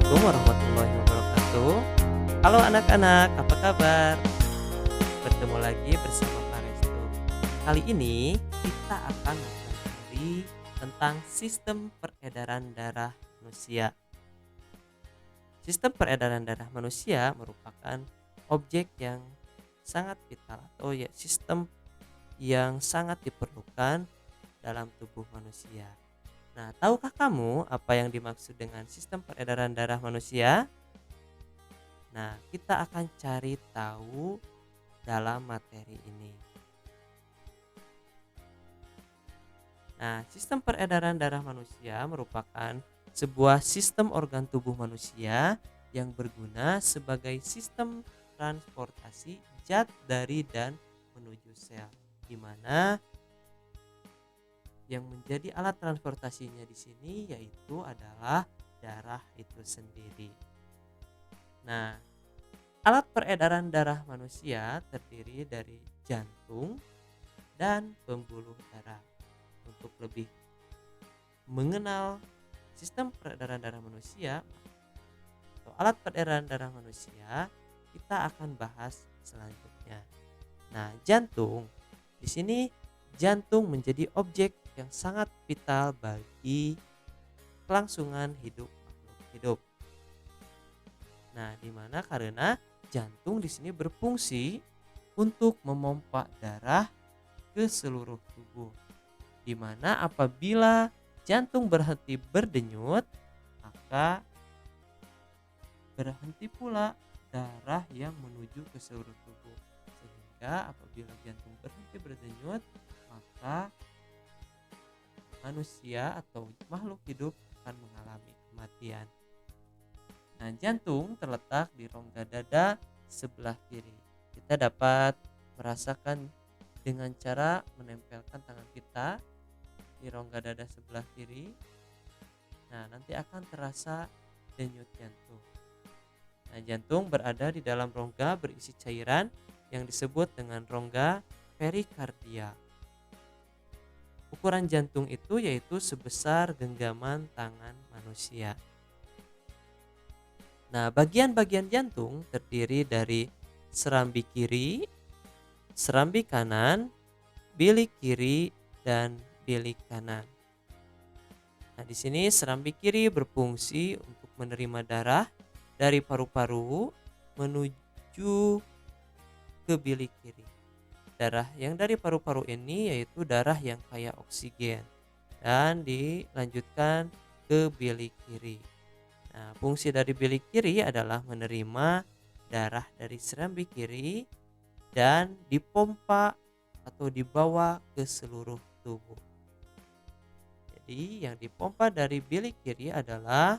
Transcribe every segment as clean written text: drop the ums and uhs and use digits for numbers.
Assalamualaikum warahmatullahi wabarakatuh. Halo anak-anak, apa kabar? Bertemu lagi bersama Pak Resto. Kali ini kita akan mempelajari tentang sistem peredaran darah manusia. Sistem peredaran darah manusia merupakan objek yang sangat vital atau ya sistem yang sangat diperlukan dalam tubuh manusia. Nah, tahukah kamu apa yang dimaksud dengan sistem peredaran darah manusia? Nah, kita akan cari tahu dalam materi ini. Nah, sistem peredaran darah manusia merupakan sebuah sistem organ tubuh manusia yang berguna sebagai sistem transportasi zat dari dan menuju sel, di mana yang menjadi alat transportasinya di sini yaitu adalah darah itu sendiri. Nah, alat peredaran darah manusia terdiri dari jantung dan pembuluh darah. Untuk lebih mengenal sistem peredaran darah manusia atau alat peredaran darah manusia, kita akan bahas selanjutnya. Nah, jantung. Di sini jantung menjadi objek yang sangat vital bagi kelangsungan hidup makhluk hidup. Nah, di mana karena jantung di sini berfungsi untuk memompa darah ke seluruh tubuh. Di mana apabila jantung berhenti berdenyut, maka berhenti pula darah yang menuju ke seluruh tubuh. Sehingga apabila jantung berhenti berdenyut, maka manusia atau makhluk hidup akan mengalami kematian. Nah, jantung terletak di rongga dada sebelah kiri. Kita dapat merasakan dengan cara menempelkan tangan kita di rongga dada sebelah kiri. Nah, nanti akan terasa denyut jantung. Nah, jantung berada di dalam rongga berisi cairan yang disebut dengan rongga perikardia. Ukuran jantung itu yaitu sebesar genggaman tangan manusia. Nah, bagian-bagian jantung terdiri dari serambi kiri, serambi kanan, bilik kiri, dan bilik kanan. Nah, di sini serambi kiri berfungsi untuk menerima darah dari paru-paru menuju ke bilik kiri. Darah yang dari paru-paru ini yaitu darah yang kaya oksigen dan dilanjutkan ke bilik kiri. Nah, fungsi dari bilik kiri adalah menerima darah dari serambi kiri dan dipompa atau dibawa ke seluruh tubuh. Jadi yang dipompa dari bilik kiri adalah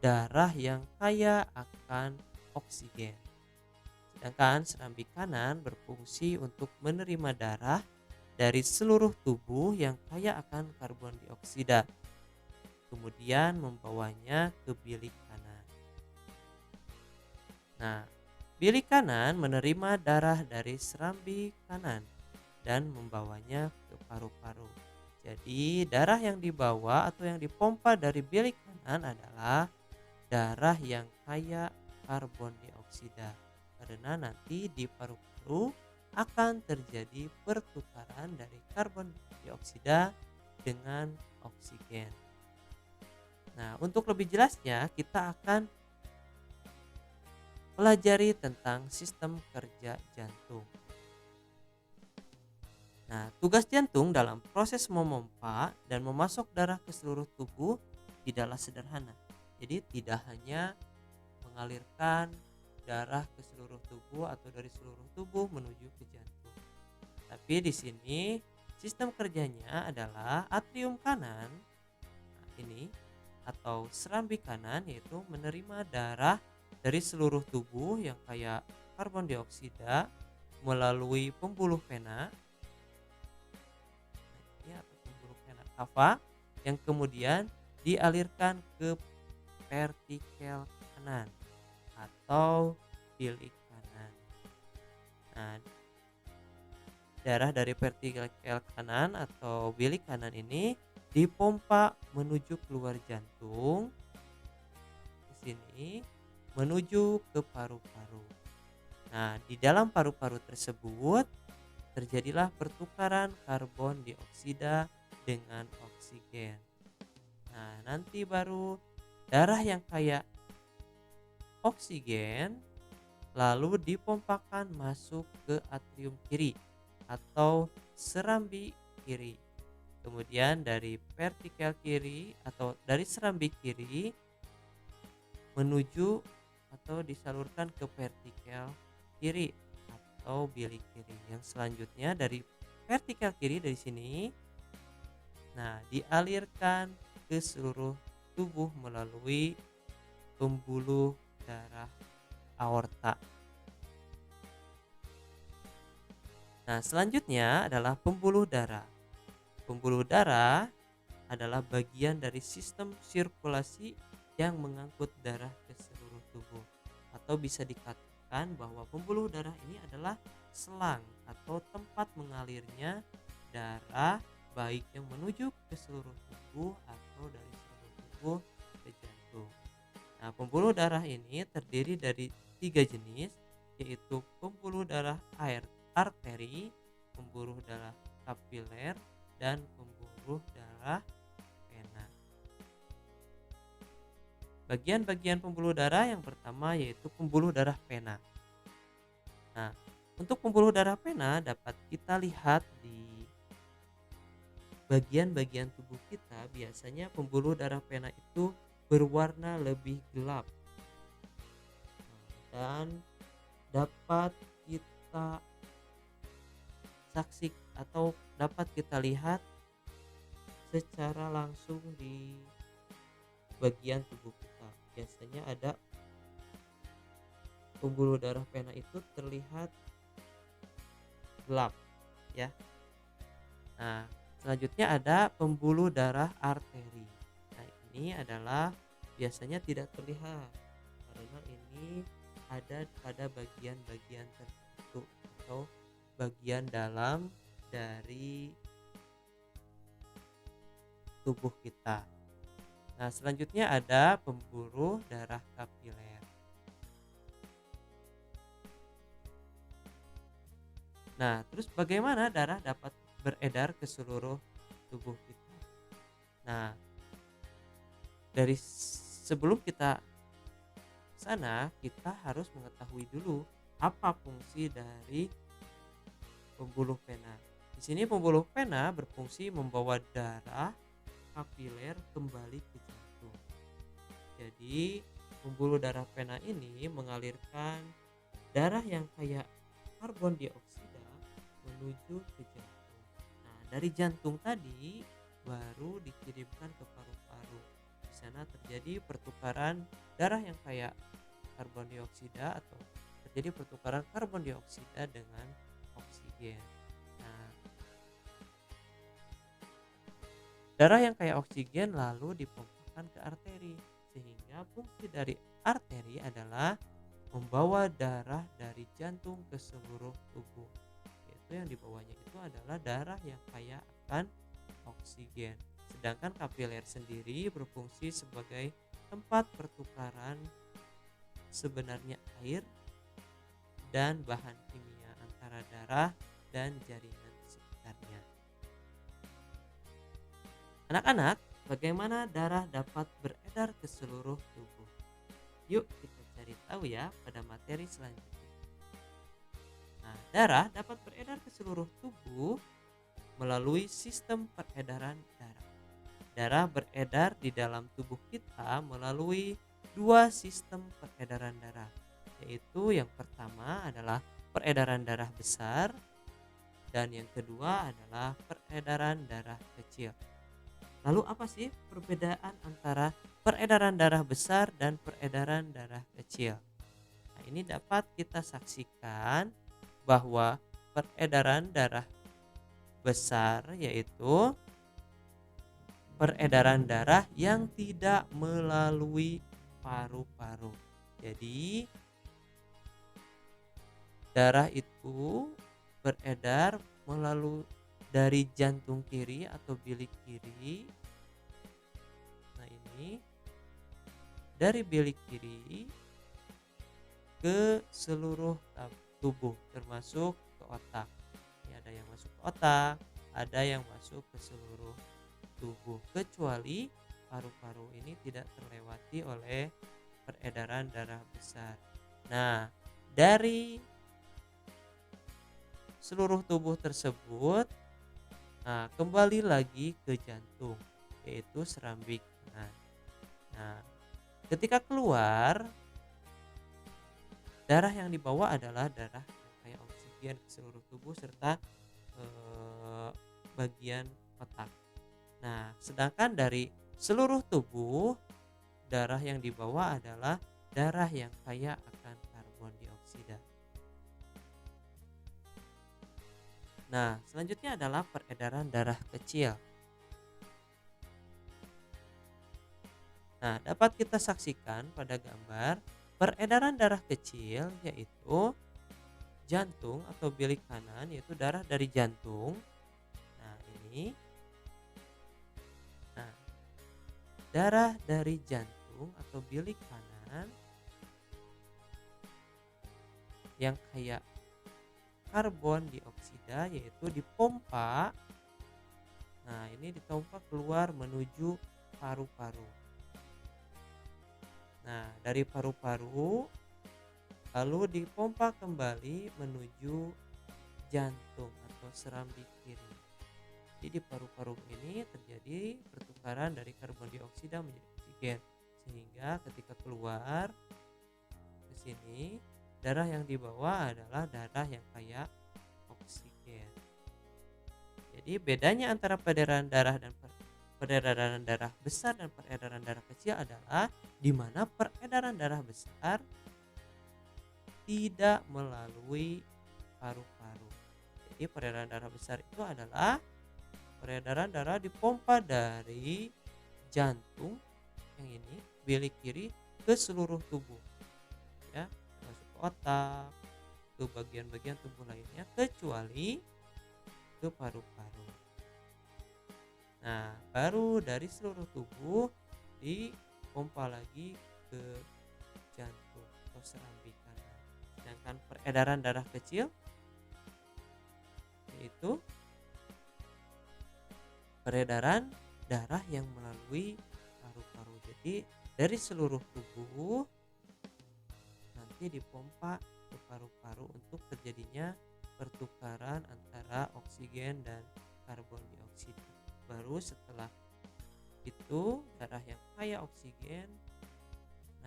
darah yang kaya akan oksigen. Sedangkan serambi kanan berfungsi untuk menerima darah dari seluruh tubuh yang kaya akan karbon dioksida, kemudian membawanya ke bilik kanan. Nah, bilik kanan menerima darah dari serambi kanan dan membawanya ke paru-paru. Jadi darah yang dibawa atau yang dipompa dari bilik kanan adalah darah yang kaya karbon dioksida. Karena nanti di paru-paru akan terjadi pertukaran dari karbon dioksida dengan oksigen. Nah, untuk lebih jelasnya kita akan pelajari tentang sistem kerja jantung. Nah, tugas jantung dalam proses memompa dan memasok darah ke seluruh tubuh tidaklah sederhana. Jadi tidak hanya mengalirkan darah ke seluruh tubuh atau dari seluruh tubuh menuju ke jantung. Tapi di sini sistem kerjanya adalah atrium kanan, nah ini atau serambi kanan yaitu menerima darah dari seluruh tubuh yang kaya karbon dioksida melalui pembuluh vena atau pembuluh vena cava yang kemudian dialirkan ke vertikel kanan atau bilik kanan. Nah, darah dari vertikel kanan atau bilik kanan ini dipompa menuju keluar jantung. Di sini menuju ke paru-paru. Nah, di dalam paru-paru tersebut terjadilah pertukaran karbon dioksida dengan oksigen. Nah, nanti baru darah yang kaya oksigen lalu dipompakan masuk ke atrium kiri atau serambi kiri. Kemudian dari vertikal kiri atau dari serambi kiri menuju atau disalurkan ke vertikal kiri atau bilik kiri. Yang selanjutnya dari vertikal kiri dari sini, nah dialirkan ke seluruh tubuh melalui pembuluh darah aorta. Nah, selanjutnya adalah pembuluh darah. Pembuluh darah adalah bagian dari sistem sirkulasi yang mengangkut darah ke seluruh tubuh. Atau bisa dikatakan bahwa pembuluh darah ini adalah selang atau tempat mengalirnya darah baik yang menuju ke seluruh tubuh atau dari seluruh tubuh ke jantung. Nah, pembuluh darah ini terdiri dari 3 jenis, yaitu pembuluh darah arteri, pembuluh darah kapiler, dan pembuluh darah vena. Bagian-bagian pembuluh darah yang pertama yaitu pembuluh darah vena. Nah, untuk pembuluh darah vena dapat kita lihat di bagian-bagian tubuh kita. Biasanya pembuluh darah vena itu berwarna lebih gelap dan dapat kita saksi atau dapat kita lihat secara langsung di bagian tubuh kita. Biasanya ada pembuluh darah vena itu terlihat gelap ya. Nah, selanjutnya ada pembuluh darah arteri. Nah, ini adalah biasanya tidak terlihat karena ini ada pada bagian-bagian tertentu atau bagian dalam dari tubuh kita. Nah, selanjutnya ada pembuluh darah kapiler. Nah, terus bagaimana darah dapat beredar ke seluruh tubuh kita? Nah, dari sebelum kita sana, kita harus mengetahui dulu apa fungsi dari pembuluh vena. Di sini pembuluh vena berfungsi membawa darah kapiler kembali ke jantung. Jadi, pembuluh darah vena ini mengalirkan darah yang kaya karbon dioksida menuju ke jantung. Nah, dari jantung tadi baru dikirimkan ke paru-paru. Di sana terjadi pertukaran darah yang kaya karbon dioksida atau terjadi pertukaran karbon dioksida dengan oksigen. Nah, darah yang kaya oksigen lalu dipompakan ke arteri, sehingga fungsi dari arteri adalah membawa darah dari jantung ke seluruh tubuh. Yaitu yang dibawanya itu adalah darah yang kaya akan oksigen. Sedangkan kapiler sendiri berfungsi sebagai tempat pertukaran sebenarnya air dan bahan kimia antara darah dan jaringan sekitarnya. Anak-anak, bagaimana darah dapat beredar ke seluruh tubuh? Yuk kita cari tahu ya pada materi selanjutnya. Nah, darah dapat beredar ke seluruh tubuh melalui sistem peredaran darah. Darah beredar di dalam tubuh kita melalui 2 sistem peredaran darah, yaitu yang pertama adalah peredaran darah besar dan yang kedua adalah peredaran darah kecil. Lalu apa sih perbedaan antara peredaran darah besar dan peredaran darah kecil? Nah, ini dapat kita saksikan bahwa peredaran darah besar yaitu peredaran darah yang tidak melalui paru-paru. Jadi darah itu beredar melalui dari jantung kiri atau bilik kiri. Nah, ini dari bilik kiri ke seluruh tubuh termasuk ke otak. Ini ada yang masuk ke otak, ada yang masuk ke seluruh tubuh, kecuali paru-paru ini tidak terlewati oleh peredaran darah besar. Nah, dari seluruh tubuh tersebut, nah kembali lagi ke jantung, yaitu serambi kanan. Nah, ketika keluar, darah yang dibawa adalah darah yang kayak oksigen ke seluruh tubuh serta bagian otak. Nah, sedangkan dari seluruh tubuh, darah yang dibawa adalah darah yang kaya akan karbon dioksida. Nah, selanjutnya adalah peredaran darah kecil. Nah, dapat kita saksikan pada gambar peredaran darah kecil, yaitu jantung atau bilik kanan, yaitu darah dari jantung. Nah, ini. Nah, darah dari jantung atau bilik kanan yang kaya karbon dioksida, yaitu dipompa. Nah, ini dipompa keluar menuju paru-paru. Nah, dari paru-paru lalu dipompa kembali menuju jantung atau serambi kiri. Jadi di paru-paru ini terjadi pertukaran dari karbon dioksida menjadi oksigen, sehingga ketika keluar ke sini, darah yang dibawa adalah darah yang kaya oksigen. Jadi bedanya antara peredaran darah dan peredaran darah besar dan peredaran darah kecil adalah di mana peredaran darah besar tidak melalui paru-paru. Jadi peredaran darah besar itu adalah peredaran darah dipompa dari jantung yang ini, bilik kiri, ke seluruh tubuh, ya, masuk ke otak, ke bagian-bagian tubuh lainnya, kecuali ke paru-paru. Nah, baru dari seluruh tubuh dipompa lagi ke jantung atau serambi kanan. Sedangkan peredaran darah kecil yaitu peredaran darah yang melalui paru-paru. Jadi dari seluruh tubuh nanti dipompa ke paru-paru untuk terjadinya pertukaran antara oksigen dan karbon dioksida. Baru setelah itu darah yang kaya oksigen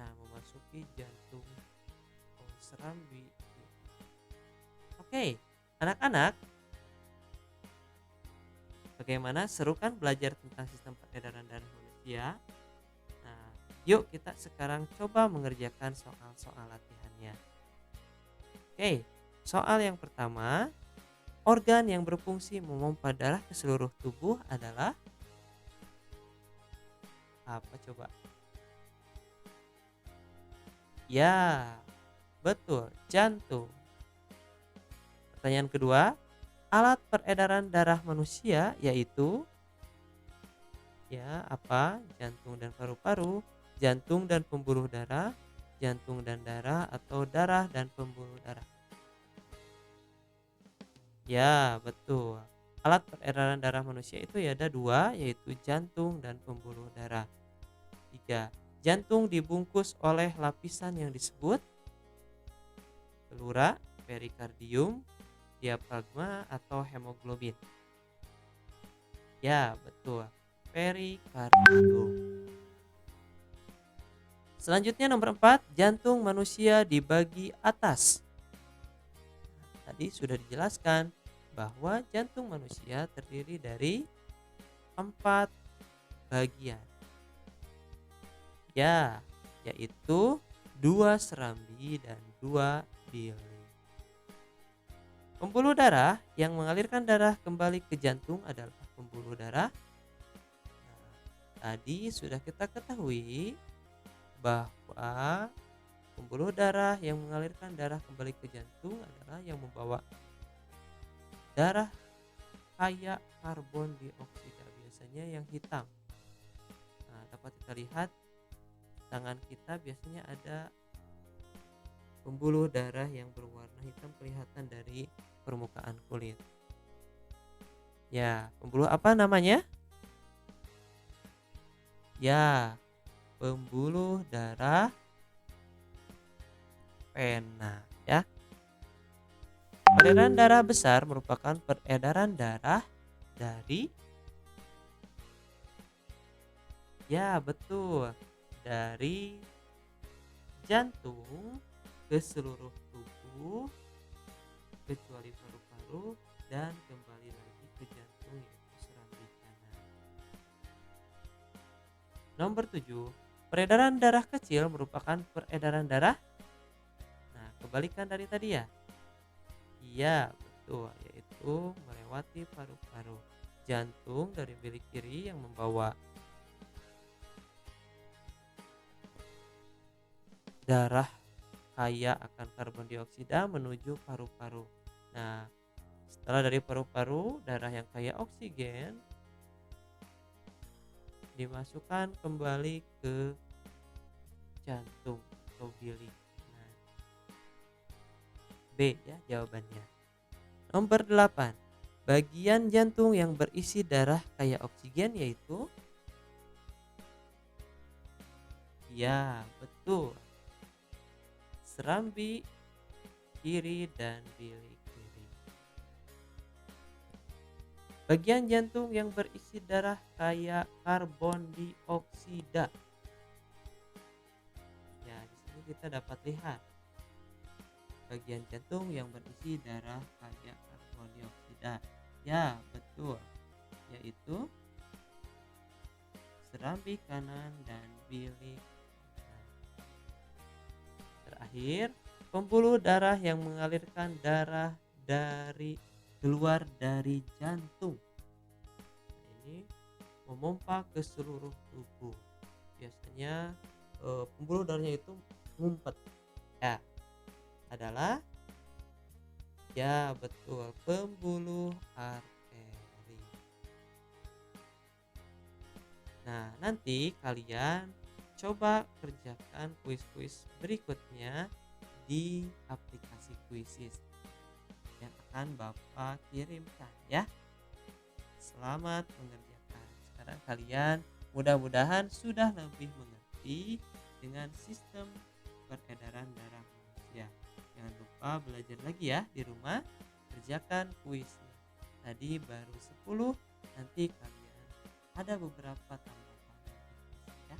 memasuki jantung atau serambi. Oke, anak-anak, bagaimana, seru kan belajar tentang sistem peredaran darah manusia? Nah, yuk kita sekarang coba mengerjakan soal-soal latihannya. Oke, soal yang pertama, organ yang berfungsi memompa darah ke seluruh tubuh adalah apa coba? Ya, betul, jantung. Pertanyaan kedua, alat peredaran darah manusia yaitu apa? Jantung dan paru-paru, jantung dan pembuluh darah, jantung dan darah, atau darah dan pembuluh darah. Ya, betul. Alat peredaran darah manusia itu ada dua, yaitu jantung dan pembuluh darah. 3. Jantung dibungkus oleh lapisan yang disebut pleura, perikardium, diafragma, atau hemoglobin. Ya, betul. Perikardium. Selanjutnya nomor 4, jantung manusia di bagi atas. Tadi sudah dijelaskan bahwa jantung manusia terdiri dari 4 bagian. Ya, yaitu 2 serambi dan 2 bilik. Pembuluh darah yang mengalirkan darah kembali ke jantung adalah pembuluh darah. Nah, tadi sudah kita ketahui bahwa pembuluh darah yang mengalirkan darah kembali ke jantung adalah yang membawa darah kaya karbon dioksida, biasanya yang hitam. Nah, dapat kita lihat tangan kita biasanya ada pembuluh darah yang berwarna hitam kelihatan dari permukaan kulit. Ya, pembuluh apa namanya? Ya, pembuluh darah pena ya. Peredaran darah besar merupakan peredaran darah dari, ya betul, dari jantung ke seluruh tubuh kecuali paru-paru dan kembali lagi ke jantung yaitu serambi kanan. Nomor 7, peredaran darah kecil merupakan peredaran darah. Nah, kebalikan dari tadi ya. Iya, betul, yaitu melewati paru-paru. Jantung dari bilik kiri yang membawa darah kaya akan karbon dioksida menuju paru-paru. Nah, setelah dari paru-paru, darah yang kaya oksigen dimasukkan kembali ke jantung atau bilik. Nah, B ya jawabannya. Nomor 8. Bagian jantung yang berisi darah kaya oksigen yaitu, ya betul, serambi kiri dan bilik kiri. Bagian jantung yang berisi darah kaya karbon dioksida. Ya, di sini kita dapat lihat bagian jantung yang berisi darah kaya karbon dioksida. Ya, betul. Yaitu serambi kanan dan bilik kanan. Terakhir, pembuluh darah yang mengalirkan darah dari keluar dari jantung. Nah, ini memompa ke seluruh tubuh. Biasanya pembuluh darahnya itu ngumpet. Ya, adalah, ya betul, pembuluh arteri. Nah, nanti kalian coba kerjakan kuis-kuis berikutnya di aplikasi Quizzes yang akan Bapak kirimkan ya. Selamat mengerjakan. Sekarang kalian mudah-mudahan sudah lebih mengerti dengan sistem peredaran darah manusia. Jangan lupa belajar lagi ya di rumah, kerjakan kuisnya. Tadi baru 10, nanti kalian ada beberapa tambahan ya.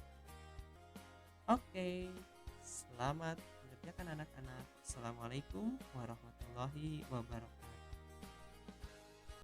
Oke, selamat mengerjakan anak-anak. Assalamualaikum warahmatullahi wabarakatuh.